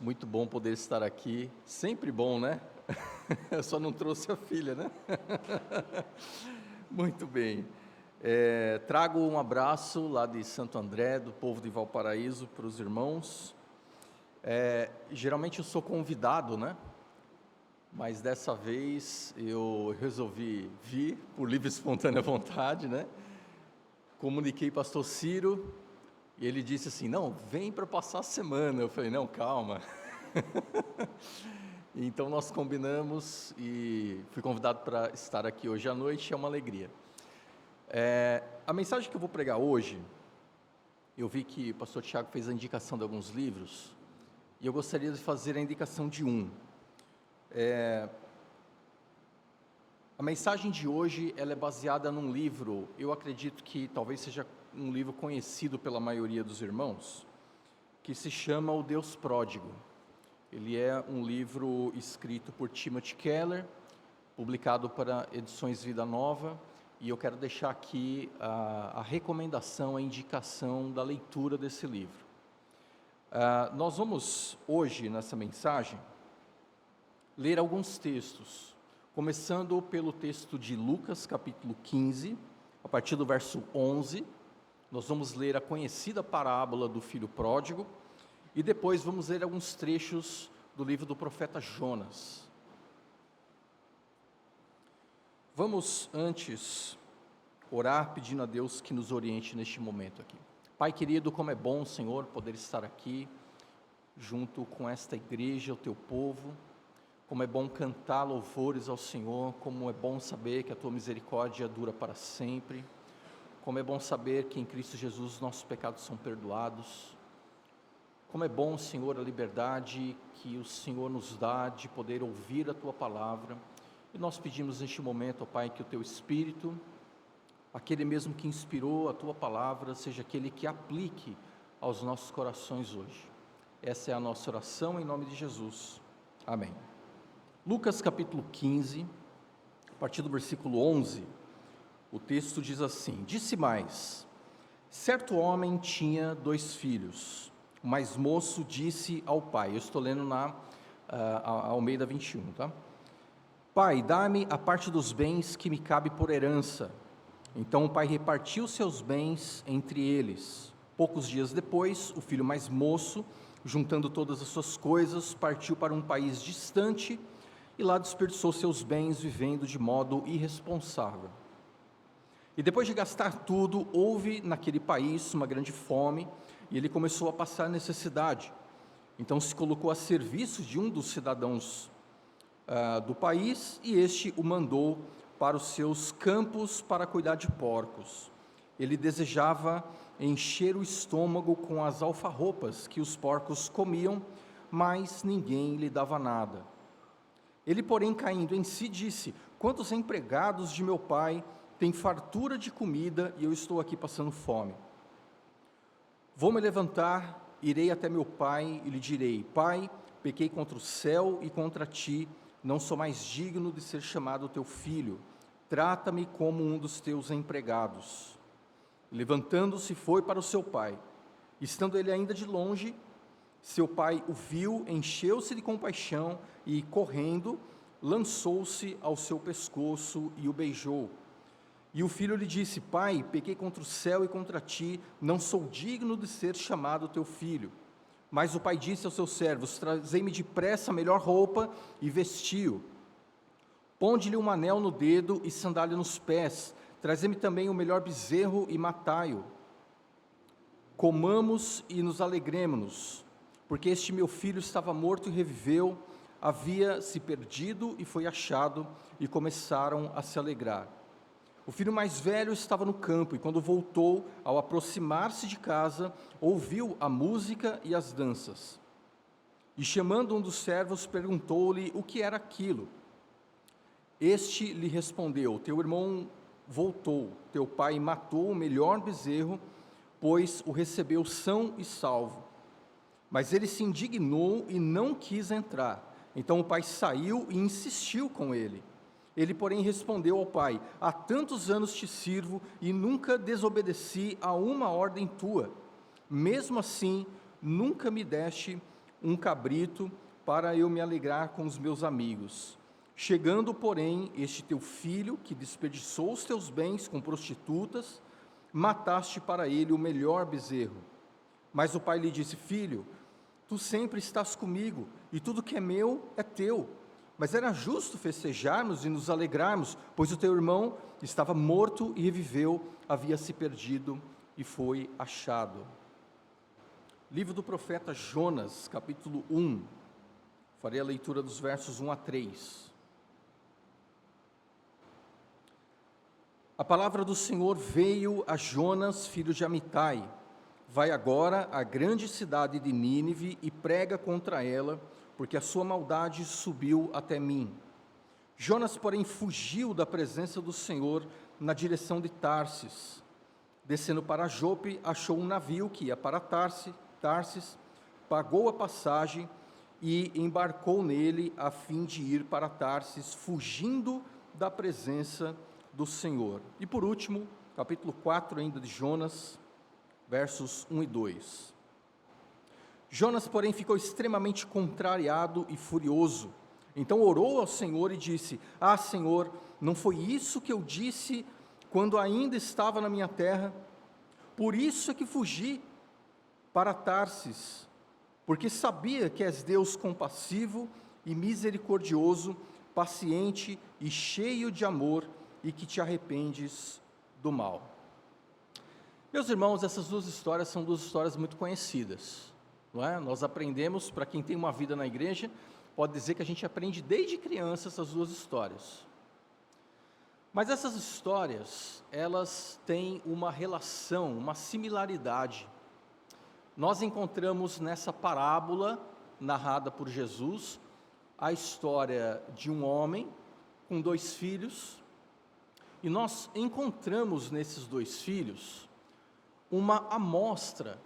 Muito bom poder estar aqui, sempre bom, né? Eu só não trouxe a filha, né? Muito bem. Trago um abraço lá de Santo André, do povo de Valparaíso, para os irmãos. Geralmente eu sou convidado, né? Mas dessa vez eu resolvi vir por livre e espontânea vontade, né? Comuniquei pastor Ciro e ele disse assim, não, vem para passar a semana. Eu falei, não, calma. Então nós combinamos e fui convidado para estar aqui hoje à noite, é uma alegria. A mensagem que eu vou pregar hoje, eu vi que o pastor Tiago fez a indicação de alguns livros, e eu gostaria de fazer a indicação de um. A mensagem de hoje, ela é baseada num livro, eu acredito que talvez seja um livro conhecido pela maioria dos irmãos, que se chama O Deus Pródigo. Ele é um livro escrito por Timothy Keller, publicado para Edições Vida Nova, e eu quero deixar aqui a recomendação, a indicação da leitura desse livro. Nós vamos hoje, nessa mensagem, ler alguns textos, começando pelo texto de Lucas, capítulo 15, a partir do verso 11, nós vamos ler a conhecida parábola do filho pródigo, e depois vamos ler alguns trechos do livro do profeta Jonas. Vamos antes orar pedindo a Deus que nos oriente neste momento aqui. Pai querido, como é bom, Senhor, poder estar aqui junto com esta igreja, o teu povo. Como é bom cantar louvores ao Senhor, como é bom saber que a tua misericórdia dura para sempre. Como é bom saber que em Cristo Jesus nossos pecados são perdoados. Como é bom, Senhor, a liberdade que o Senhor nos dá de poder ouvir a Tua palavra. E nós pedimos neste momento, ó Pai, que o Teu Espírito, aquele mesmo que inspirou a Tua palavra, seja aquele que aplique aos nossos corações hoje. Essa é a nossa oração em nome de Jesus. Amém. Lucas capítulo 15, a partir do versículo 11, o texto diz assim: Disse mais, certo homem tinha 2 filhos. O mais moço disse ao pai, eu estou lendo na Almeida 21, tá? Pai, dá-me a parte dos bens que me cabe por herança. Então o pai repartiu seus bens entre eles. Poucos dias depois, o filho mais moço, juntando todas as suas coisas, partiu para um país distante e lá desperdiçou seus bens vivendo de modo irresponsável. E depois de gastar tudo, houve naquele país uma grande fome, e ele começou a passar necessidade. Então se colocou a serviço de um dos cidadãos do país, e este o mandou para os seus campos para cuidar de porcos. Ele desejava encher o estômago com as alfarropas que os porcos comiam, mas ninguém lhe dava nada. Ele, porém, caindo em si, disse: quantos empregados de meu pai têm fartura de comida e eu estou aqui passando fome? Vou me levantar, irei até meu pai e lhe direi: Pai, pequei contra o céu e contra ti, não sou mais digno de ser chamado teu filho, trata-me como um dos teus empregados. Levantando-se, foi para o seu pai. Estando ele ainda de longe, seu pai o viu, encheu-se de compaixão e, correndo, lançou-se ao seu pescoço e o beijou. E o filho lhe disse: Pai, pequei contra o céu e contra ti, não sou digno de ser chamado teu filho. Mas o pai disse aos seus servos: Trazei-me depressa a melhor roupa e vestiu. Ponde-lhe um anel no dedo e sandália nos pés. Trazei-me também o melhor bezerro e matai-o. Comamos e nos alegremo-nos, porque este meu filho estava morto e reviveu, havia se perdido e foi achado, e começaram a se alegrar. O filho mais velho estava no campo, e quando voltou, ao aproximar-se de casa, ouviu a música e as danças. E chamando um dos servos, perguntou-lhe o que era aquilo. Este lhe respondeu: teu irmão voltou, teu pai matou o melhor bezerro, pois o recebeu são e salvo. Mas ele se indignou e não quis entrar. Então o pai saiu e insistiu com ele. Ele, porém, respondeu ao pai: há tantos anos te sirvo e nunca desobedeci a uma ordem tua. Mesmo assim, nunca me deste um cabrito, para eu me alegrar com os meus amigos. Chegando, porém, este teu filho, que desperdiçou os teus bens com prostitutas, mataste para ele o melhor bezerro. Mas o pai lhe disse: filho, tu sempre estás comigo, e tudo que é meu é teu. Mas era justo festejarmos e nos alegrarmos, pois o teu irmão estava morto e reviveu, havia se perdido e foi achado. Livro do profeta Jonas, capítulo 1. Farei a leitura dos versos 1 a 3. A palavra do Senhor veio a Jonas, filho de Amitai: vai agora à grande cidade de Nínive e prega contra ela, porque a sua maldade subiu até mim. Jonas, porém, fugiu da presença do Senhor na direção de Tarsis. Descendo para Jope, achou um navio que ia para Tarsis, pagou a passagem e embarcou nele a fim de ir para Tarsis, fugindo da presença do Senhor. E por último, capítulo 4 ainda de Jonas, versos 1 e 2. Jonas, porém, ficou extremamente contrariado e furioso. Então orou ao Senhor e disse: ah, Senhor, não foi isso que eu disse quando ainda estava na minha terra? Por isso é que fugi para Tarsis, porque sabia que és Deus compassivo e misericordioso, paciente e cheio de amor, e que te arrependes do mal. Meus irmãos, essas duas histórias são duas histórias muito conhecidas, não é? Nós aprendemos, para quem tem uma vida na igreja, pode dizer que a gente aprende desde criança essas duas histórias. Mas essas histórias, elas têm uma relação, uma similaridade. Nós encontramos nessa parábola narrada por Jesus a história de um homem com 2 filhos, e nós encontramos nesses 2 filhos uma amostra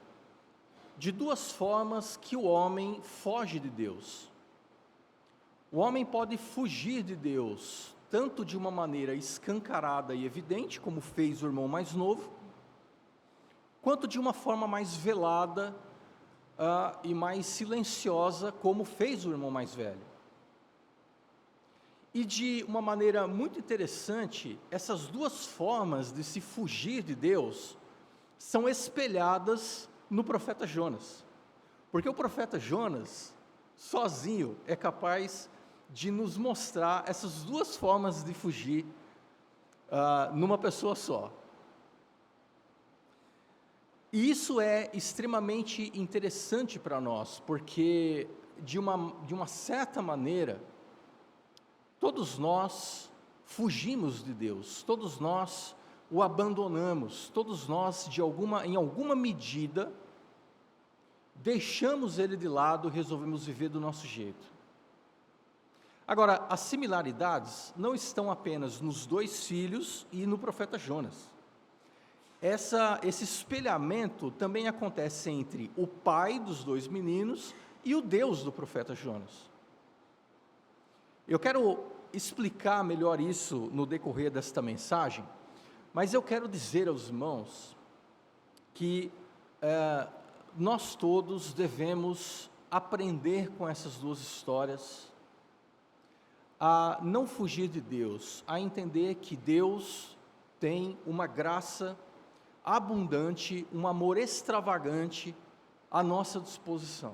de 2 formas que o homem foge de Deus. O homem pode fugir de Deus, tanto de uma maneira escancarada e evidente, como fez o irmão mais novo, quanto de uma forma mais velada e mais silenciosa, como fez o irmão mais velho. E de uma maneira muito interessante, essas 2 formas de se fugir de Deus são espelhadas no profeta Jonas. Porque o profeta Jonas, sozinho, é capaz de nos mostrar essas 2 formas de fugir numa pessoa só. E isso é extremamente interessante para nós, porque de uma certa maneira, todos nós fugimos de Deus, todos nós o abandonamos, todos nós, em alguma medida, deixamos ele de lado e resolvemos viver do nosso jeito. Agora, as similaridades não estão apenas nos 2 filhos e no profeta Jonas. Esse espelhamento também acontece entre o pai dos 2 meninos e o Deus do profeta Jonas. Eu quero explicar melhor isso no decorrer desta mensagem, mas eu quero dizer aos irmãos que nós todos devemos aprender com essas 2 histórias a não fugir de Deus, a entender que Deus tem uma graça abundante, um amor extravagante à nossa disposição.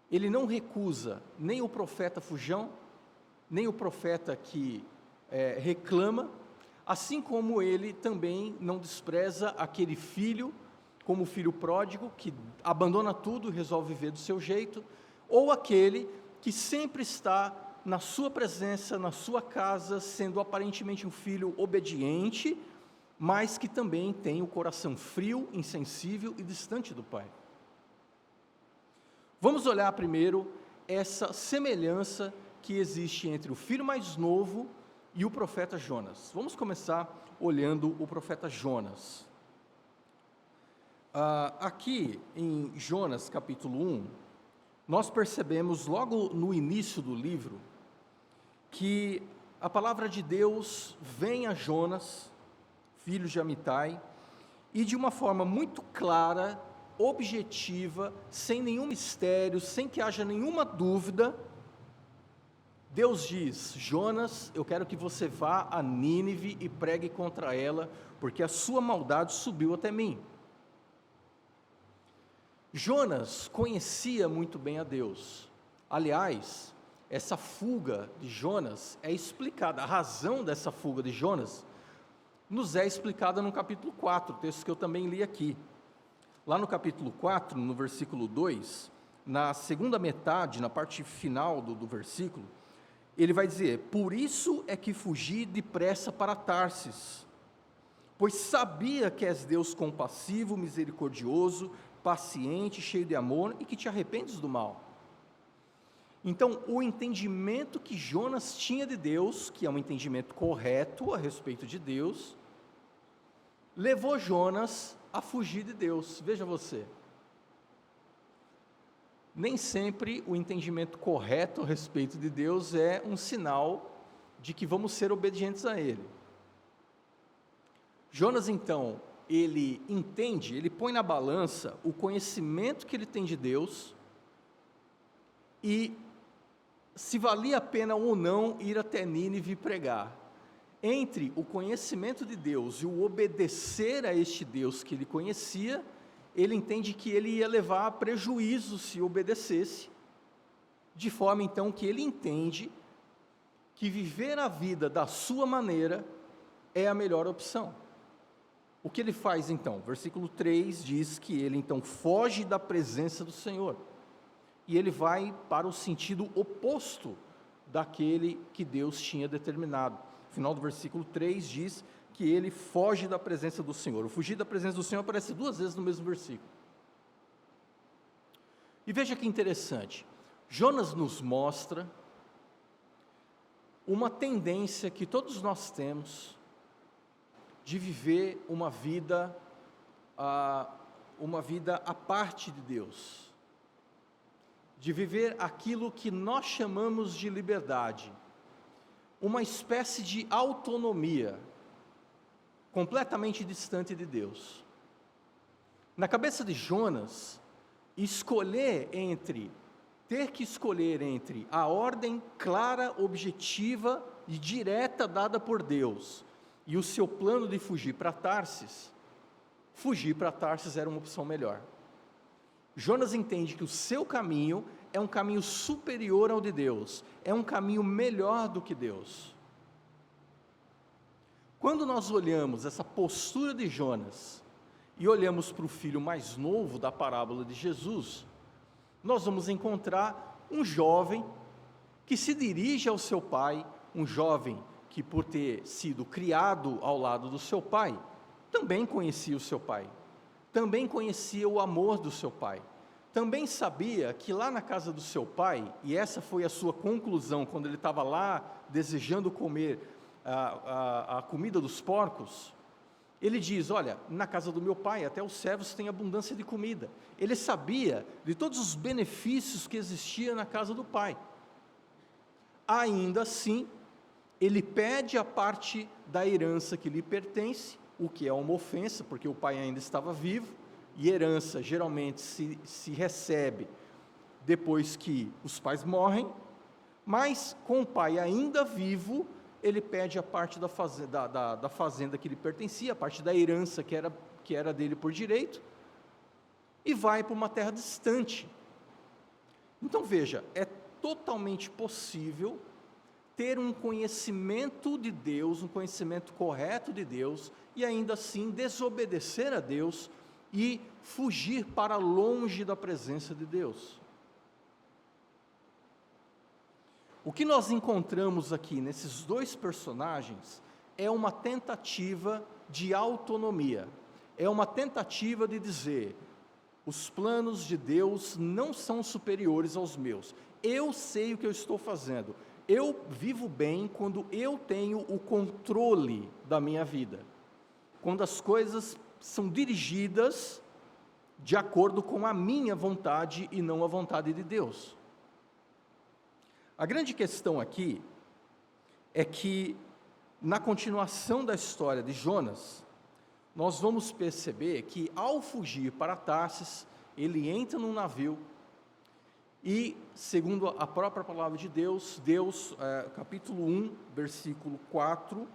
Ele não recusa nem o profeta fujão, nem o profeta que reclama, assim como ele também não despreza aquele filho, como o filho pródigo, que abandona tudo e resolve viver do seu jeito, ou aquele que sempre está na sua presença, na sua casa, sendo aparentemente um filho obediente, mas que também tem o coração frio, insensível e distante do pai. Vamos olhar primeiro essa semelhança que existe entre o filho mais novo e o profeta Jonas. Vamos começar olhando o profeta Jonas. Aqui em Jonas capítulo 1, nós percebemos logo no início do livro que a palavra de Deus vem a Jonas, filho de Amitai, e de uma forma muito clara objetiva, sem nenhum mistério, sem que haja nenhuma dúvida, Deus diz: Jonas, eu quero que você vá a Nínive e pregue contra ela, porque a sua maldade subiu até mim. Jonas conhecia muito bem a Deus. Aliás, essa fuga de Jonas é explicada, a razão dessa fuga de Jonas nos é explicada no capítulo 4, texto que eu também li aqui. Lá no capítulo 4, no versículo 2, na segunda metade, na parte final do versículo, ele vai dizer: por isso é que fugi depressa para Tarsis, pois sabia que és Deus compassivo, misericordioso, paciente, cheio de amor, e que te arrependes do mal. Então, o entendimento que Jonas tinha de Deus, que é um entendimento correto a respeito de Deus, levou Jonas a fugir de Deus. Veja você, nem sempre o entendimento correto a respeito de Deus é um sinal de que vamos ser obedientes a Ele. Jonas, então, ele entende, ele põe na balança o conhecimento que ele tem de Deus e se valia a pena ou não ir até Nínive e pregar. Entre o conhecimento de Deus e o obedecer a este Deus que ele conhecia, ele entende que ele ia levar a prejuízo se obedecesse, de forma então que ele entende que viver a vida da sua maneira é a melhor opção. O que ele faz então? Versículo 3 diz que ele então foge da presença do Senhor, e ele vai para o sentido oposto daquele que Deus tinha determinado. O final do versículo 3 diz que ele foge da presença do Senhor. O fugir da presença do Senhor aparece 2 vezes no mesmo versículo. E veja que interessante, Jonas nos mostra uma tendência que todos nós temos de viver uma vida à parte de Deus, de viver aquilo que nós chamamos de liberdade, uma espécie de autonomia, completamente distante de Deus. Na cabeça de Jonas, ter que escolher entre a ordem clara, objetiva e direta dada por Deus, e o seu plano de fugir para Tarsis era uma opção melhor. Jonas entende que o seu caminho é um caminho superior ao de Deus, é um caminho melhor do que Deus. Quando nós olhamos essa postura de Jonas e olhamos para o filho mais novo da parábola de Jesus, nós vamos encontrar um jovem que se dirige ao seu pai, um jovem que, por ter sido criado ao lado do seu pai, também conhecia o seu pai, também conhecia o amor do seu pai, também sabia que lá na casa do seu pai, e essa foi a sua conclusão quando ele estava lá desejando comer a comida dos porcos, ele diz: olha, na casa do meu pai até os servos têm abundância de comida. Ele sabia de todos os benefícios que existiam na casa do pai. Ainda assim, ele pede a parte da herança que lhe pertence, o que é uma ofensa, porque o pai ainda estava vivo, e herança geralmente se recebe depois que os pais morrem, mas com o pai ainda vivo, ele pede a parte da fazenda que lhe pertencia, a parte da herança que era dele por direito, e vai para uma terra distante. Então veja, é totalmente possível ter um conhecimento de Deus, um conhecimento correto de Deus, e ainda assim desobedecer a Deus e fugir para longe da presença de Deus. O que nós encontramos aqui nesses dois personagens é uma tentativa de autonomia, é uma tentativa de dizer: os planos de Deus não são superiores aos meus, eu sei o que eu estou fazendo, eu vivo bem quando eu tenho o controle da minha vida, quando as coisas são dirigidas de acordo com a minha vontade e não a vontade de Deus. A grande questão aqui é que, na continuação da história de Jonas, nós vamos perceber que ao fugir para Tarsis, ele entra num navio e, segundo a própria palavra de Deus, capítulo 1, versículo 4,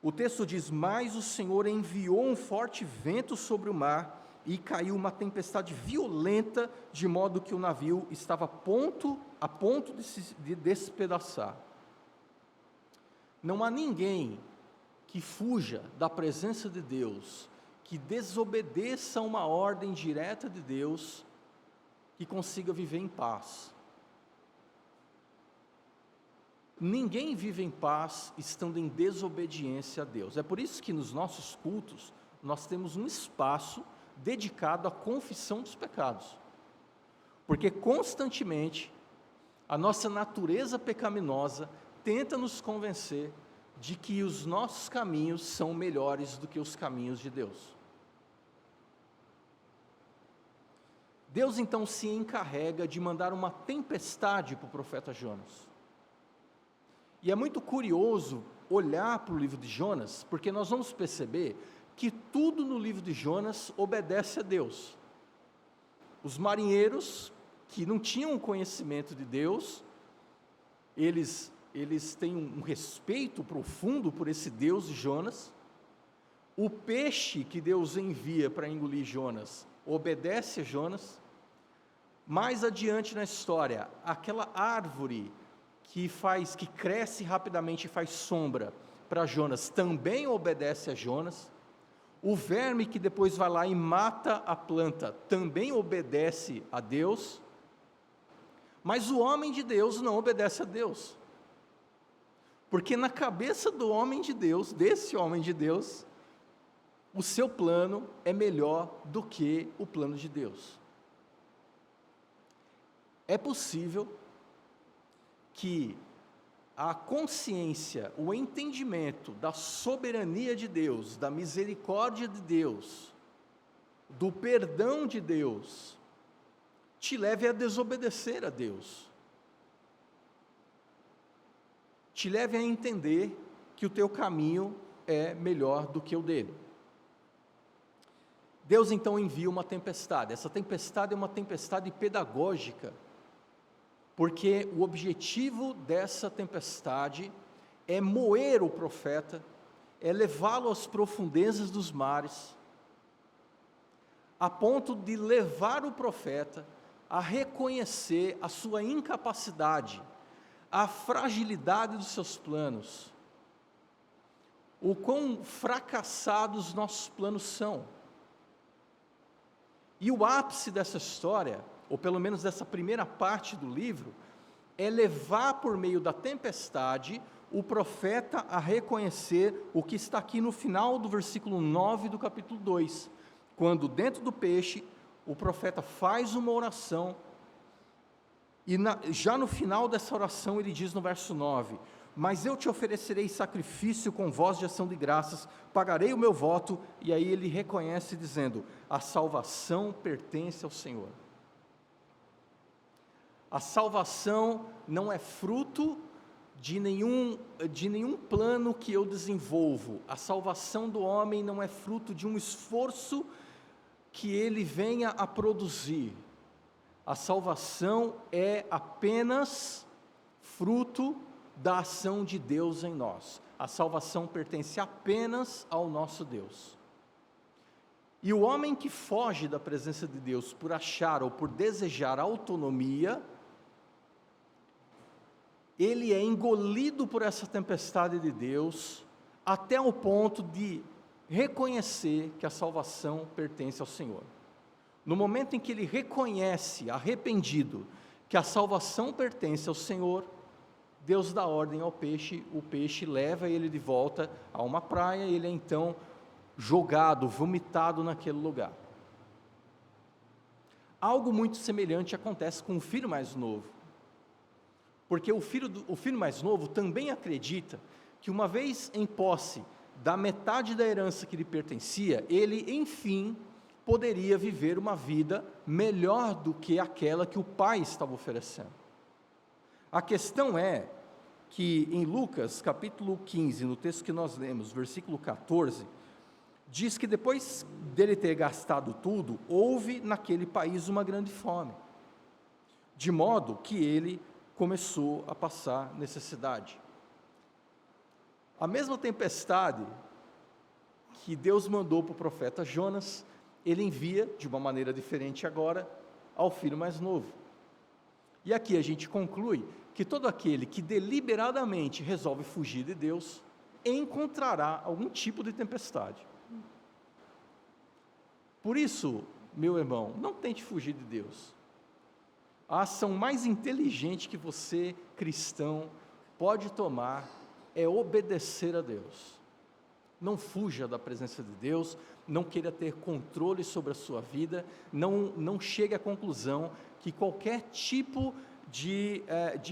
o texto diz: mas o Senhor enviou um forte vento sobre o mar e caiu uma tempestade violenta, de modo que o navio estava a ponto de despedaçar. Não há ninguém que fuja da presença de Deus, que desobedeça uma ordem direta de Deus, que consiga viver em paz. Ninguém vive em paz estando em desobediência a Deus. É por isso que nos nossos cultos nós temos um espaço dedicado à confissão dos pecados, porque constantemente a nossa natureza pecaminosa tenta nos convencer de que os nossos caminhos são melhores do que os caminhos de Deus. Deus então se encarrega de mandar uma tempestade para o profeta Jonas. E é muito curioso olhar para o livro de Jonas, porque nós vamos perceber que tudo no livro de Jonas obedece a Deus. Os marinheiros que não tinham conhecimento de Deus, eles têm um respeito profundo por esse Deus de Jonas. O peixe que Deus envia para engolir Jonas obedece a Jonas. Mais adiante na história, aquela árvore que cresce rapidamente e faz sombra para Jonas também obedece a Jonas. O verme que depois vai lá e mata a planta também obedece a Deus. Mas o homem de Deus não obedece a Deus, porque na cabeça do homem de Deus, desse homem de Deus, o seu plano é melhor do que o plano de Deus. É possível que a consciência, o entendimento da soberania de Deus, da misericórdia de Deus, do perdão de Deus, te leve a desobedecer a Deus, te leve a entender que o teu caminho é melhor do que o dele. Deus então envia uma tempestade. Essa tempestade é uma tempestade pedagógica, porque o objetivo dessa tempestade é moer o profeta, é levá-lo às profundezas dos mares, a ponto de levar o profeta a reconhecer a sua incapacidade, a fragilidade dos seus planos, o quão fracassados nossos planos são. E o ápice dessa história, ou pelo menos dessa primeira parte do livro, é levar por meio da tempestade o profeta a reconhecer o que está aqui no final do versículo 9 do capítulo 2, quando dentro do peixe o profeta faz uma oração, e já no final dessa oração ele diz no verso 9: mas eu te oferecerei sacrifício com voz de ação de graças, pagarei o meu voto. E aí ele reconhece dizendo: a salvação pertence ao Senhor. A salvação não é fruto de nenhum plano que eu desenvolvo. A salvação do homem não é fruto de um esforço que ele venha a produzir. A salvação é apenas fruto da ação de Deus em nós. A salvação pertence apenas ao nosso Deus. E o homem que foge da presença de Deus por achar ou por desejar autonomia, ele é engolido por essa tempestade de Deus, até o ponto de reconhecer que a salvação pertence ao Senhor. No momento em que ele reconhece, arrependido, que a salvação pertence ao Senhor, Deus dá ordem ao peixe, o peixe leva ele de volta a uma praia, e ele é então jogado, vomitado naquele lugar. Algo muito semelhante acontece com o filho mais novo, porque o filho mais novo também acredita que, uma vez em posse da metade da herança que lhe pertencia, ele, enfim, poderia viver uma vida melhor do que aquela que o pai estava oferecendo. A questão é que em Lucas, capítulo 15, no texto que nós lemos, versículo 14, diz que depois dele ter gastado tudo, houve naquele país uma grande fome, de modo que ele começou a passar necessidade. A mesma tempestade que Deus mandou para o profeta Jonas, ele envia, de uma maneira diferente agora, ao filho mais novo. E aqui a gente conclui que todo aquele que deliberadamente resolve fugir de Deus, encontrará algum tipo de tempestade. Por isso, meu irmão, não tente fugir de Deus. A ação mais inteligente que você, cristão, pode tomar é obedecer a Deus. Não fuja da presença de Deus, não queira ter controle sobre a sua vida, não chegue à conclusão que qualquer tipo de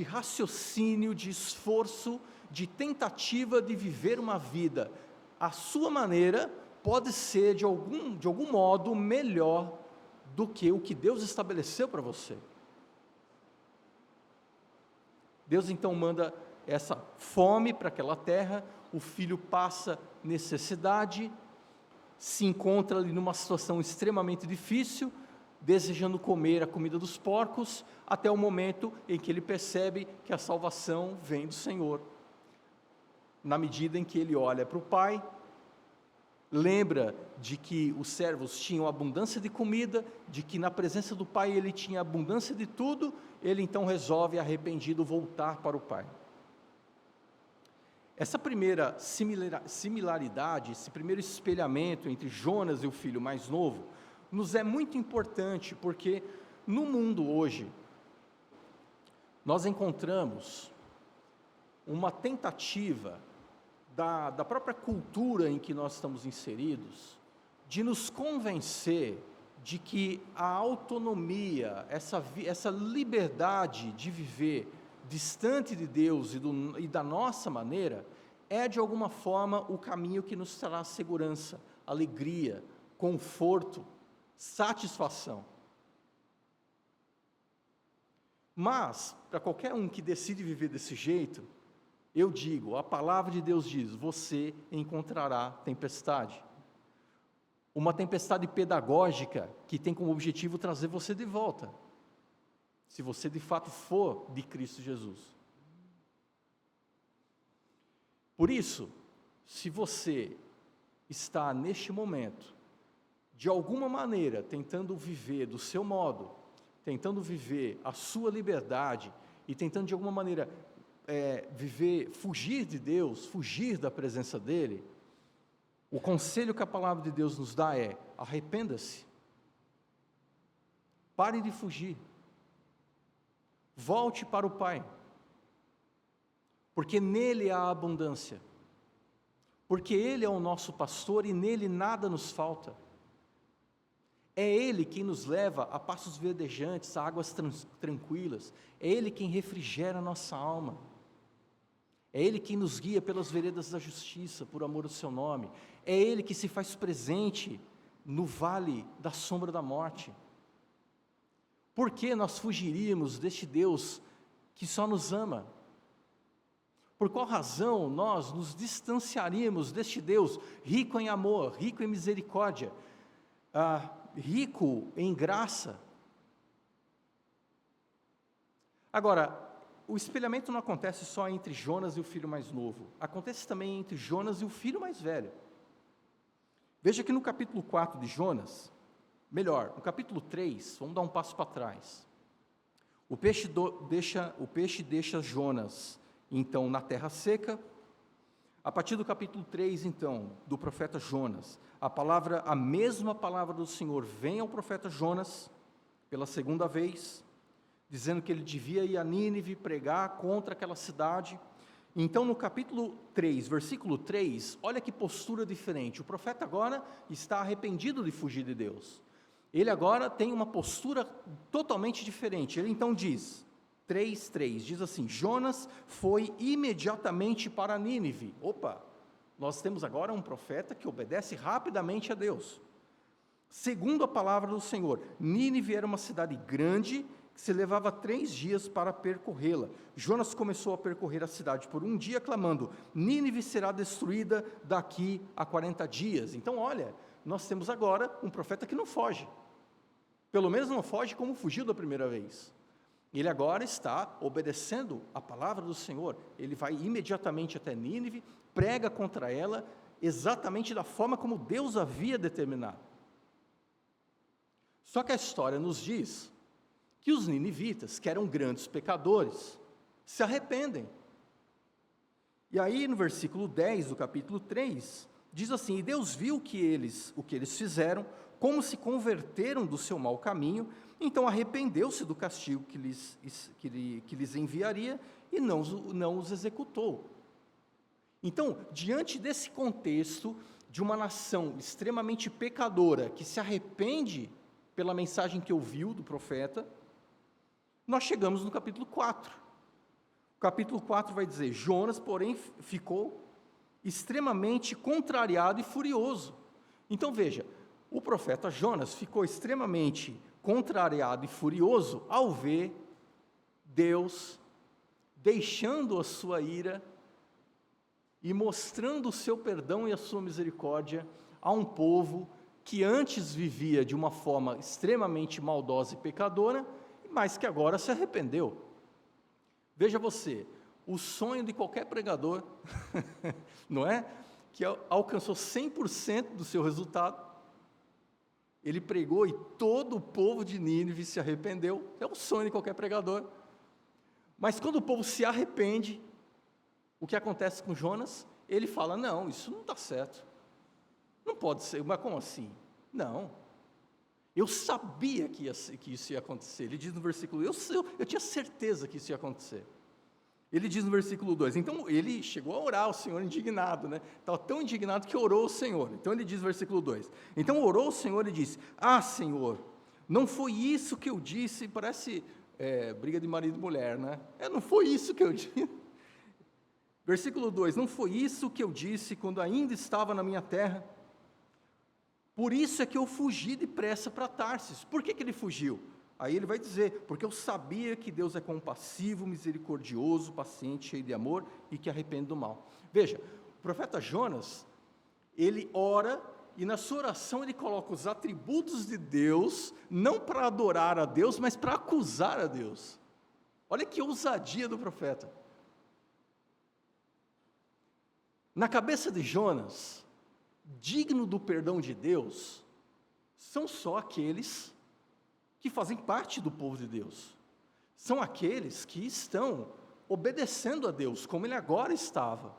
raciocínio, de esforço, de tentativa de viver uma vida à sua maneira, pode ser de algum modo melhor do que o que Deus estabeleceu para você. Deus então manda essa fome para aquela terra, o filho passa necessidade, se encontra ali numa situação extremamente difícil, desejando comer a comida dos porcos, até o momento em que ele percebe que a salvação vem do Senhor. Na medida em que ele olha para o pai, lembra de que os servos tinham abundância de comida, de que na presença do pai ele tinha abundância de tudo, ele então resolve, arrependido, voltar para o pai. Essa primeira similaridade, esse primeiro espelhamento entre Jonas e o filho mais novo, nos é muito importante, porque no mundo hoje, nós encontramos uma tentativa da própria cultura em que nós estamos inseridos, de nos convencer de que a autonomia, essa liberdade de viver distante de Deus e da nossa maneira, é de alguma forma o caminho que nos trará segurança, alegria, conforto, satisfação. Mas, para qualquer um que decide viver desse jeito, eu digo, a palavra de Deus diz, você encontrará tempestade. Uma tempestade pedagógica que tem como objetivo trazer você de volta, se você de fato for de Cristo Jesus. Por isso, se você está neste momento, de alguma maneira, tentando viver do seu modo, tentando viver a sua liberdade, e tentando de alguma maneira fugir de Deus, fugir da presença dEle, o conselho que a palavra de Deus nos dá é: arrependa-se, pare de fugir, volte para o Pai, porque nele há abundância, porque Ele é o nosso pastor e nele nada nos falta. É Ele quem nos leva a passos verdejantes, a águas tranquilas, é Ele quem refrigera a nossa alma, é Ele quem nos guia pelas veredas da justiça, por amor ao seu nome, é Ele que se faz presente no vale da sombra da morte. Por que nós fugiríamos deste Deus que só nos ama? Por qual razão nós nos distanciaríamos deste Deus rico em amor, rico em misericórdia, rico em graça? Agora, o espelhamento não acontece só entre Jonas e o filho mais novo, acontece também entre Jonas e o filho mais velho. Veja que no capítulo 4 de Jonas, no capítulo 3, vamos dar um passo para trás. O peixe deixa Jonas, então, na terra seca. A partir do capítulo 3, então, do profeta Jonas, a mesma palavra do Senhor vem ao profeta Jonas, pela segunda vez, dizendo que ele devia ir a Nínive pregar contra aquela cidade. Então, no capítulo 3, versículo 3, olha que postura diferente. O profeta agora está arrependido de fugir de Deus. Ele agora tem uma postura totalmente diferente. Ele então diz, 3:3, diz assim: Jonas foi imediatamente para Nínive. Opa, nós temos agora um profeta que obedece rapidamente a Deus. Segundo a palavra do Senhor, Nínive era uma cidade grande que se levava 3 dias para percorrê-la. Jonas começou a percorrer a cidade por um dia, clamando: Nínive será destruída daqui a 40 dias. Então, olha, nós temos agora um profeta que não foge. Pelo menos não foge como fugiu da primeira vez. Ele agora está obedecendo a palavra do Senhor. Ele vai imediatamente até Nínive, prega contra ela, exatamente da forma como Deus havia determinado. Só que a história nos diz que os ninivitas, que eram grandes pecadores, se arrependem. E aí no versículo 10 do capítulo 3, diz assim: E Deus viu o que eles fizeram, como se converteram do seu mau caminho, então arrependeu-se do castigo que lhes enviaria e não os executou. Então, diante desse contexto de uma nação extremamente pecadora, que se arrepende pela mensagem que ouviu do profeta, nós chegamos no capítulo 4. O capítulo 4 vai dizer: Jonas, porém, ficou extremamente contrariado e furioso. Então veja, o profeta Jonas ficou extremamente contrariado e furioso ao ver Deus deixando a sua ira e mostrando o seu perdão e a sua misericórdia a um povo que antes vivia de uma forma extremamente maldosa e pecadora, mas que agora se arrependeu. Veja você, o sonho de qualquer pregador, não é? Que alcançou 100% do seu resultado. Ele pregou e todo o povo de Nínive se arrependeu. É o sonho de qualquer pregador. Mas quando o povo se arrepende, o que acontece com Jonas? Ele fala: não, isso não está certo. Não pode ser, mas como assim? Não. Eu sabia que isso ia acontecer. Ele diz no versículo, eu tinha certeza que isso ia acontecer. Ele diz no versículo 2, então ele chegou a orar ao Senhor indignado, né? Estava tão indignado que orou ao Senhor. Então ele diz no versículo 2, então orou ao Senhor e disse: Ah, Senhor, não foi isso que eu disse. Parece briga de marido e mulher, né? Não foi isso que eu disse. Versículo 2, não foi isso que eu disse quando ainda estava na minha terra? Por isso é que eu fugi depressa para Tarsis. Por que ele fugiu? Aí ele vai dizer: porque eu sabia que Deus é compassivo, misericordioso, paciente, cheio de amor e que arrepende do mal. Veja, o profeta Jonas, ele ora e na sua oração ele coloca os atributos de Deus, não para adorar a Deus, mas para acusar a Deus. Olha que ousadia do profeta. Na cabeça de Jonas, digno do perdão de Deus, são só aqueles que fazem parte do povo de Deus. São aqueles que estão obedecendo a Deus, como ele agora estava.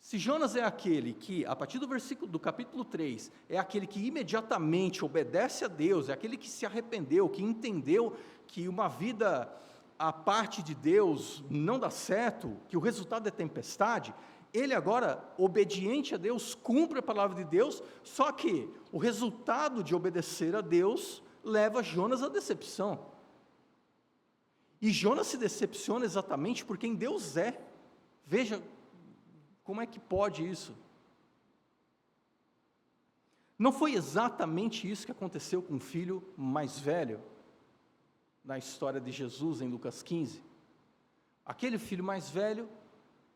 Se Jonas é aquele que, a partir do capítulo 3, é aquele que imediatamente obedece a Deus, é aquele que se arrependeu, que entendeu que uma vida à parte de Deus não dá certo, que o resultado é tempestade, ele agora, obediente a Deus, cumpre a palavra de Deus, só que o resultado de obedecer a Deus leva Jonas à decepção. E Jonas se decepciona exatamente por quem Deus é. Veja como é que pode isso. Não foi exatamente isso que aconteceu com o filho mais velho, na história de Jesus em Lucas 15. Aquele filho mais velho,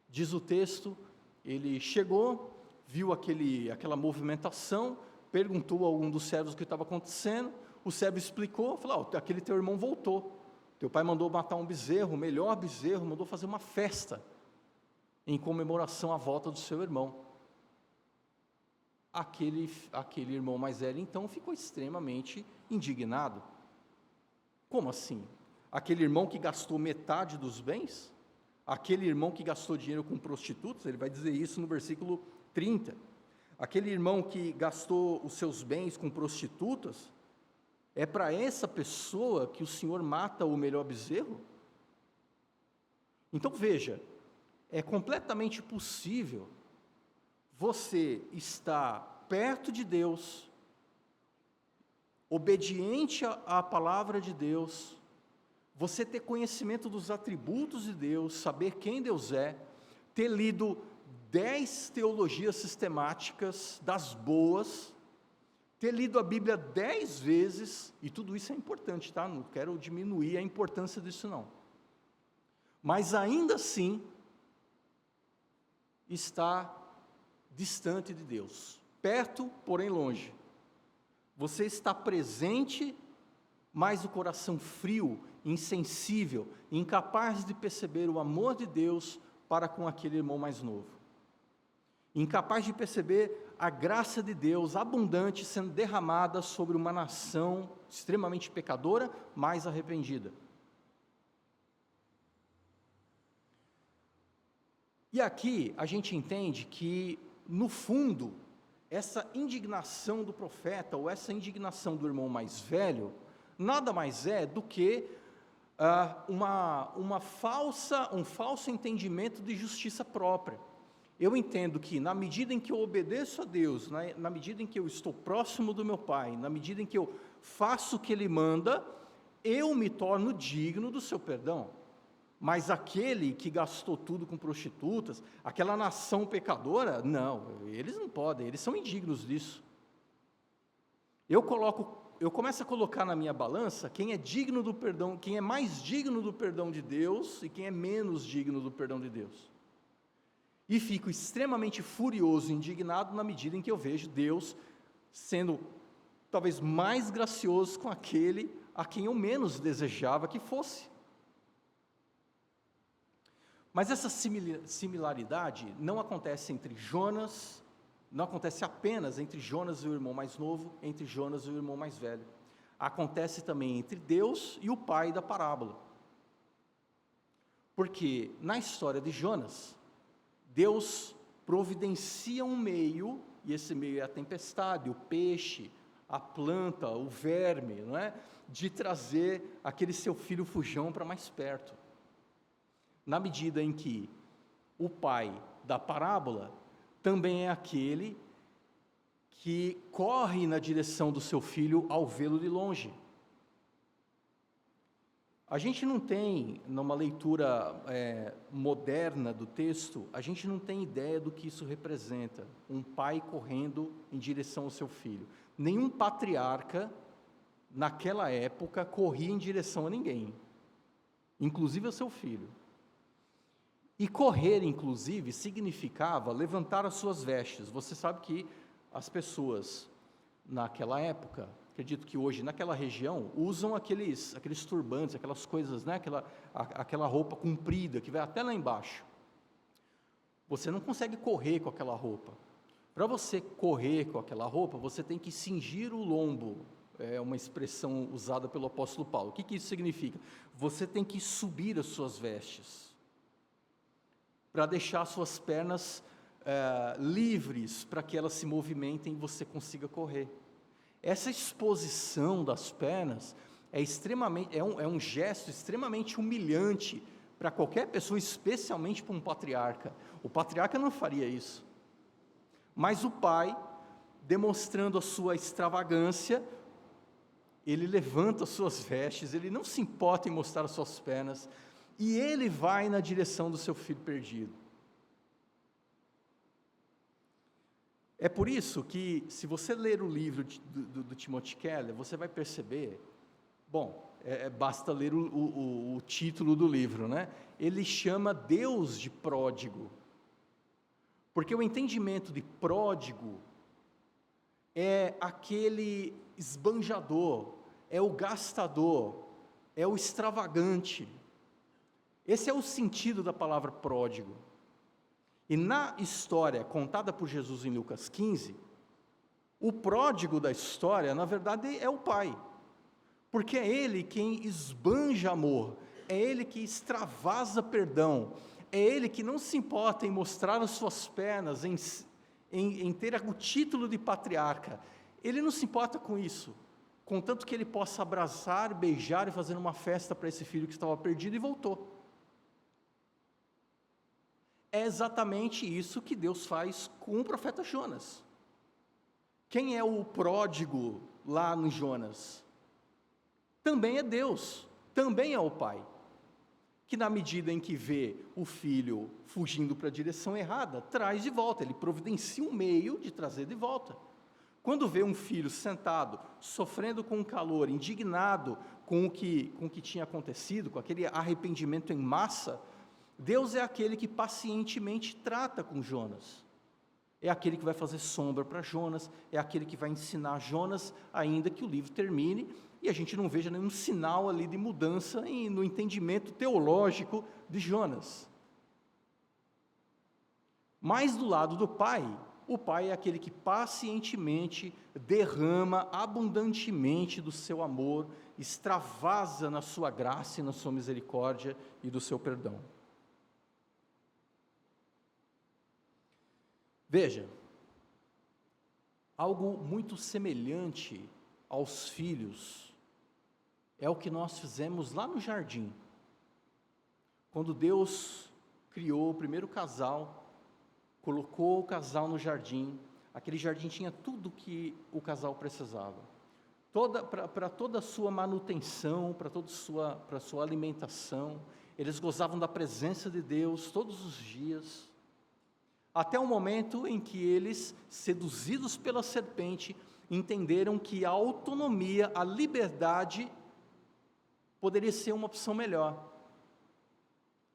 diz o texto, ele chegou, viu aquela movimentação, perguntou a algum dos servos o que estava acontecendo, o servo explicou, falou: aquele teu irmão voltou, teu pai mandou matar um bezerro, o melhor bezerro, mandou fazer uma festa, em comemoração à volta do seu irmão. Aquele irmão mais velho, então, ficou extremamente indignado. Como assim? Aquele irmão que gastou metade dos bens? Aquele irmão que gastou dinheiro com prostitutas? Ele vai dizer isso no versículo 30. Aquele irmão que gastou os seus bens com prostitutas? É para essa pessoa que o Senhor mata o melhor bezerro? Então veja, é completamente possível você estar perto de Deus, obediente à palavra de Deus, você ter conhecimento dos atributos de Deus, saber quem Deus é, ter lido 10 teologias sistemáticas das boas, ter lido a Bíblia 10 vezes, e tudo isso é importante, tá? Não quero diminuir a importância disso não. Mas ainda assim, está distante de Deus, perto, porém longe. Você está presente, mas o coração frio, insensível, incapaz de perceber o amor de Deus para com aquele irmão mais novo. Incapaz de perceber a graça de Deus abundante sendo derramada sobre uma nação extremamente pecadora, mas arrependida. E aqui a gente entende que, no fundo, essa indignação do profeta, ou essa indignação do irmão mais velho, nada mais é do que um falso entendimento de justiça própria. Eu entendo que, na medida em que eu obedeço a Deus, na medida em que eu estou próximo do meu Pai, na medida em que eu faço o que Ele manda, eu me torno digno do seu perdão. Mas aquele que gastou tudo com prostitutas, aquela nação pecadora, não, eles não podem, eles são indignos disso. Eu começo a colocar na minha balança quem é digno do perdão, quem é mais digno do perdão de Deus e quem é menos digno do perdão de Deus. E fico extremamente furioso e indignado na medida em que eu vejo Deus sendo talvez mais gracioso com aquele a quem eu menos desejava que fosse. Mas essa similaridade não acontece entre Jonas, não acontece apenas entre Jonas e o irmão mais novo, entre Jonas e o irmão mais velho. Acontece também entre Deus e o pai da parábola. Porque na história de Jonas, Deus providencia um meio, e esse meio é a tempestade, o peixe, a planta, o verme, não é? De trazer aquele seu filho fujão para mais perto. Na medida em que o pai da parábola também é aquele que corre na direção do seu filho ao vê-lo de longe. A gente não tem, numa leitura moderna do texto, a gente não tem ideia do que isso representa, um pai correndo em direção ao seu filho. Nenhum patriarca, naquela época, corria em direção a ninguém, inclusive ao seu filho. E correr, inclusive, significava levantar as suas vestes. Você sabe que as pessoas, naquela época, acredito que hoje, naquela região, usam aqueles turbantes, aquelas coisas, né? aquela roupa comprida, que vai até lá embaixo. Você não consegue correr com aquela roupa. Para você correr com aquela roupa, você tem que cingir o lombo. É uma expressão usada pelo apóstolo Paulo. O que isso significa? Você tem que subir as suas vestes, para deixar suas pernas livres, para que elas se movimentem e você consiga correr. Essa exposição das pernas é um gesto extremamente humilhante para qualquer pessoa, especialmente para um patriarca. O patriarca não faria isso. Mas o pai, demonstrando a sua extravagância, ele levanta as suas vestes, ele não se importa em mostrar as suas pernas, e ele vai na direção do seu filho perdido. É por isso que, se você ler o livro do Timothy Keller, você vai perceber, basta ler o título do livro, né? Ele chama Deus de pródigo, porque o entendimento de pródigo é aquele esbanjador, é o gastador, é o extravagante. Esse é o sentido da palavra pródigo. E na história contada por Jesus em Lucas 15, o pródigo da história, na verdade, é o pai. Porque é ele quem esbanja amor, é ele que extravasa perdão, é ele que não se importa em mostrar as suas pernas, em ter o título de patriarca. Ele não se importa com isso, contanto que ele possa abraçar, beijar e fazer uma festa para esse filho que estava perdido e voltou. É exatamente isso que Deus faz com o profeta Jonas. Quem é o pródigo lá no Jonas? Também é Deus, também é o pai, que na medida em que vê o filho fugindo para a direção errada, traz de volta, ele providencia um meio de trazer de volta. quando vê um filho sentado, sofrendo com o calor, indignado com o que tinha acontecido, com aquele arrependimento em massa, Deus é aquele que pacientemente trata com Jonas. É aquele que vai fazer sombra para Jonas, é aquele que vai ensinar Jonas, ainda que o livro termine, e a gente não veja nenhum sinal ali de mudança no entendimento teológico de Jonas. Mas do lado do pai, o pai é aquele que pacientemente derrama abundantemente do seu amor, extravasa na sua graça e na sua misericórdia e do seu perdão. Veja, algo muito semelhante aos filhos é o que nós fizemos lá no jardim. Quando Deus criou o primeiro casal, colocou o casal no jardim, aquele jardim tinha tudo que o casal precisava. Para toda a sua manutenção, para a sua alimentação, eles gozavam da presença de Deus todos os dias, até o momento em que eles, seduzidos pela serpente, entenderam que a autonomia, a liberdade, poderia ser uma opção melhor.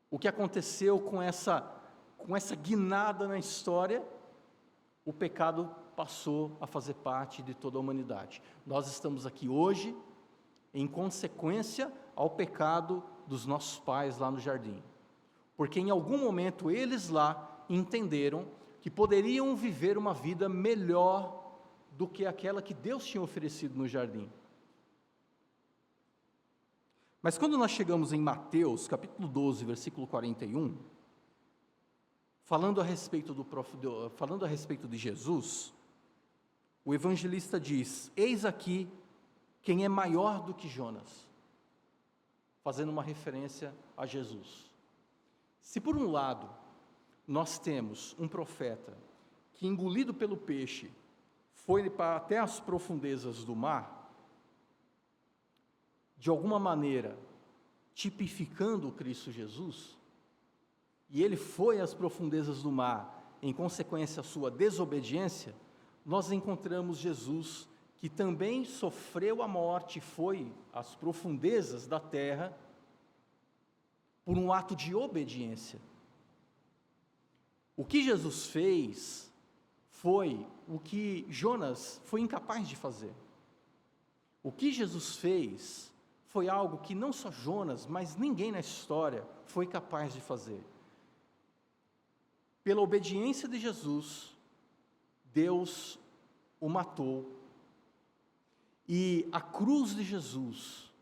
O que aconteceu com essa guinada na história? O pecado passou a fazer parte de toda a humanidade. Nós estamos aqui hoje em consequência ao pecado dos nossos pais lá no jardim. Porque em algum momento eles lá entenderam que poderiam viver uma vida melhor do que aquela que Deus tinha oferecido no jardim. Mas quando nós chegamos em Mateus, capítulo 12, versículo 41, falando a respeito de Jesus, o evangelista diz: eis aqui quem é maior do que Jonas, fazendo uma referência a Jesus. Se por um lado nós temos um profeta que, engolido pelo peixe, foi até as profundezas do mar, de alguma maneira tipificando o Cristo Jesus, e ele foi às profundezas do mar, em consequência à sua desobediência, nós encontramos Jesus, que também sofreu a morte, foi às profundezas da terra, por um ato de obediência. O que Jesus fez foi o que Jonas foi incapaz de fazer. O que Jesus fez foi algo que não só Jonas, mas ninguém na história foi capaz de fazer. Pela obediência de Jesus, Deus o matou, e a cruz de Jesus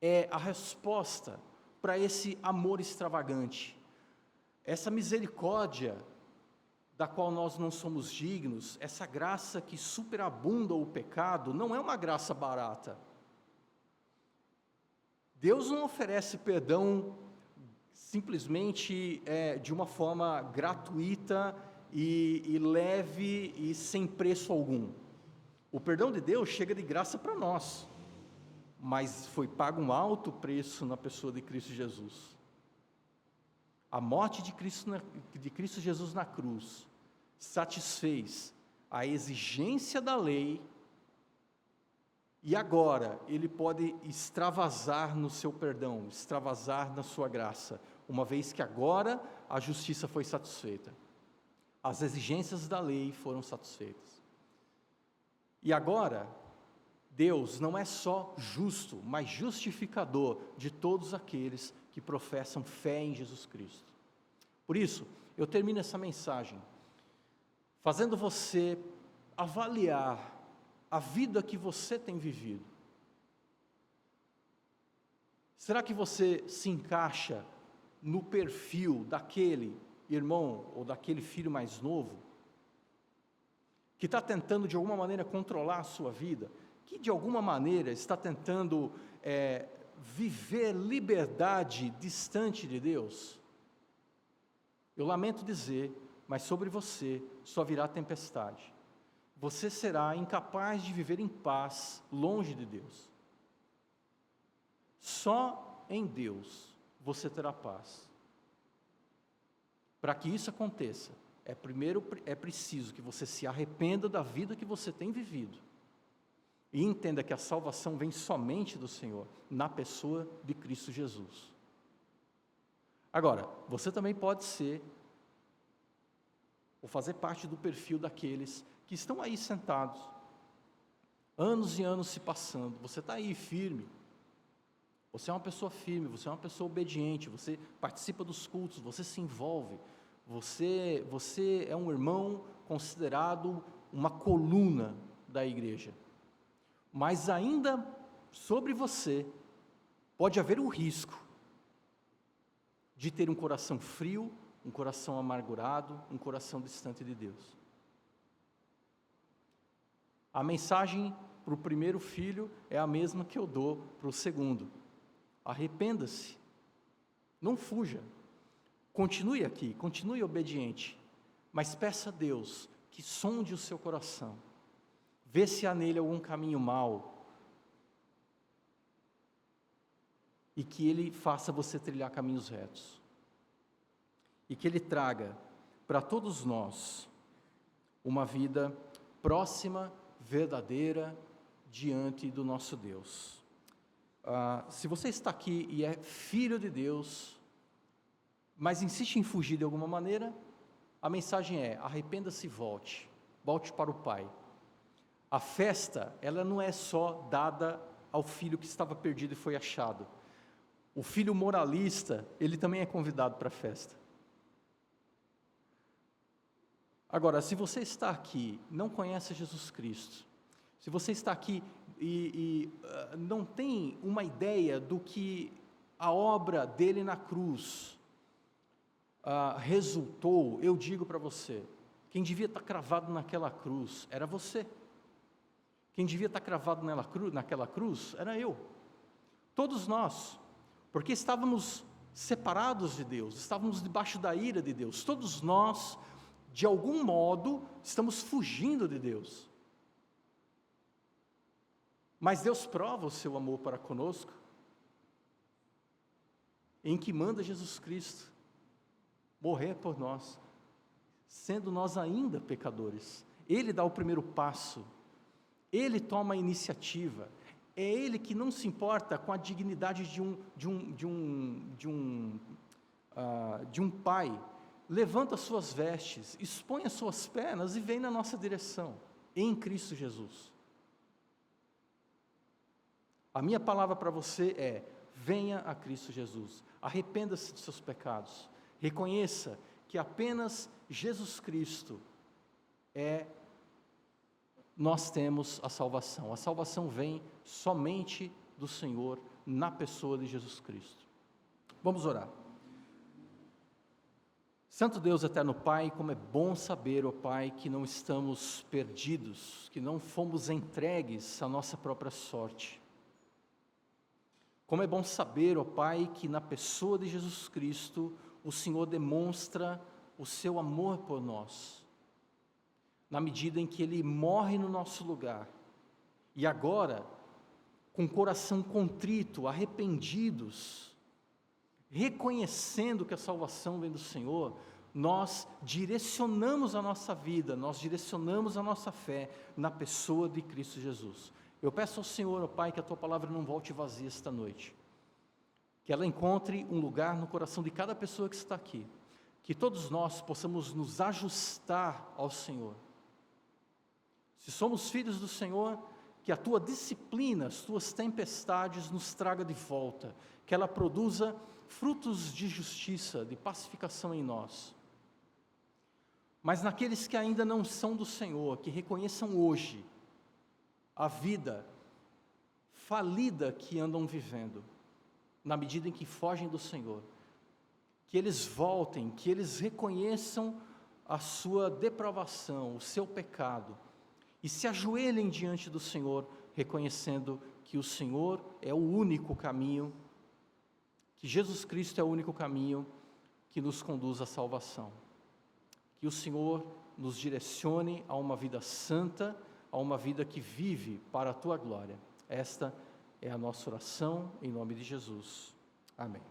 é a resposta para esse amor extravagante, essa misericórdia da qual nós não somos dignos, essa graça que superabunda o pecado, não é uma graça barata. Deus não oferece perdão simplesmente de uma forma gratuita e leve e sem preço algum. O perdão de Deus chega de graça para nós, mas foi pago um alto preço na pessoa de Cristo Jesus. A morte de Cristo Jesus na cruz satisfez a exigência da lei, e agora Ele pode extravasar no seu perdão, extravasar na sua graça, uma vez que agora a justiça foi satisfeita. As exigências da lei foram satisfeitas. E agora, Deus não é só justo, mas justificador de todos aqueles que professam fé em Jesus Cristo. Por isso, eu termino essa mensagem fazendo você avaliar a vida que você tem vivido. Será que você se encaixa no perfil daquele irmão ou daquele filho mais novo que está tentando de alguma maneira controlar a sua vida, que de alguma maneira está tentando viver liberdade distante de Deus? Eu lamento dizer, mas sobre você só virá tempestade. Você será incapaz de viver em paz, longe de Deus. Só em Deus você terá paz. Para que isso aconteça, Primeiro é preciso que você se arrependa da vida que você tem vivido e entenda que a salvação vem somente do Senhor, na pessoa de Cristo Jesus. Agora, você também pode ser, ou fazer parte do perfil daqueles que estão aí sentados, anos e anos se passando, você está aí firme, você é uma pessoa firme, você é uma pessoa obediente, você participa dos cultos, você se envolve, você é um irmão considerado uma coluna da igreja, mas ainda sobre você pode haver o risco de ter um coração frio, um coração amargurado, um coração distante de Deus. A mensagem para o primeiro filho é a mesma que eu dou para o segundo: arrependa-se, não fuja, continue aqui, continue obediente, mas peça a Deus que sonde o seu coração, vê se há nele algum caminho mau, e que Ele faça você trilhar caminhos retos, e que Ele traga para todos nós uma vida próxima, verdadeira, diante do nosso Deus. Se você está aqui e é filho de Deus, mas insiste em fugir de alguma maneira, a mensagem é: arrependa-se e volte para o Pai. A festa, ela não é só dada ao filho que estava perdido e foi achado. O filho moralista, ele também é convidado para a festa. Agora, se você está aqui, não conhece Jesus Cristo, se você está aqui e não tem uma ideia do que a obra dele na cruz resultou, eu digo para você, quem devia estar cravado naquela cruz era você. Quem devia estar cravado naquela cruz era eu. Todos nós. Porque estávamos separados de Deus, estávamos debaixo da ira de Deus. Todos nós, de algum modo, estamos fugindo de Deus. Mas Deus prova o seu amor para conosco, em que manda Jesus Cristo morrer por nós, sendo nós ainda pecadores. Ele dá o primeiro passo, Ele toma a iniciativa. É Ele que não se importa com a dignidade de um pai. Levanta suas vestes, expõe as suas pernas e vem na nossa direção, em Cristo Jesus. A minha palavra para você é: venha a Cristo Jesus, arrependa-se dos seus pecados, reconheça que apenas Jesus Cristo nós temos a salvação vem somente do Senhor, na pessoa de Jesus Cristo. Vamos orar. Santo Deus, eterno Pai, como é bom saber, ó Pai, que não estamos perdidos, que não fomos entregues à nossa própria sorte. Como é bom saber, ó Pai, que na pessoa de Jesus Cristo, o Senhor demonstra o seu amor por nós, na medida em que Ele morre no nosso lugar, e agora, com o coração contrito, arrependidos, reconhecendo que a salvação vem do Senhor, nós direcionamos a nossa vida, nós direcionamos a nossa fé na pessoa de Cristo Jesus. Eu peço ao Senhor, ó Pai, que a Tua palavra não volte vazia esta noite, que ela encontre um lugar no coração de cada pessoa que está aqui, que todos nós possamos nos ajustar ao Senhor. Se somos filhos do Senhor, que a Tua disciplina, as Tuas tempestades nos traga de volta, que ela produza frutos de justiça, de pacificação em nós. Mas naqueles que ainda não são do Senhor, que reconheçam hoje a vida falida que andam vivendo, na medida em que fogem do Senhor, que eles voltem, que eles reconheçam a sua depravação, o seu pecado, e se ajoelhem diante do Senhor, reconhecendo que o Senhor é o único caminho, que Jesus Cristo é o único caminho que nos conduz à salvação. Que o Senhor nos direcione a uma vida santa, a uma vida que vive para a Tua glória. Esta é a nossa oração, em nome de Jesus. Amém.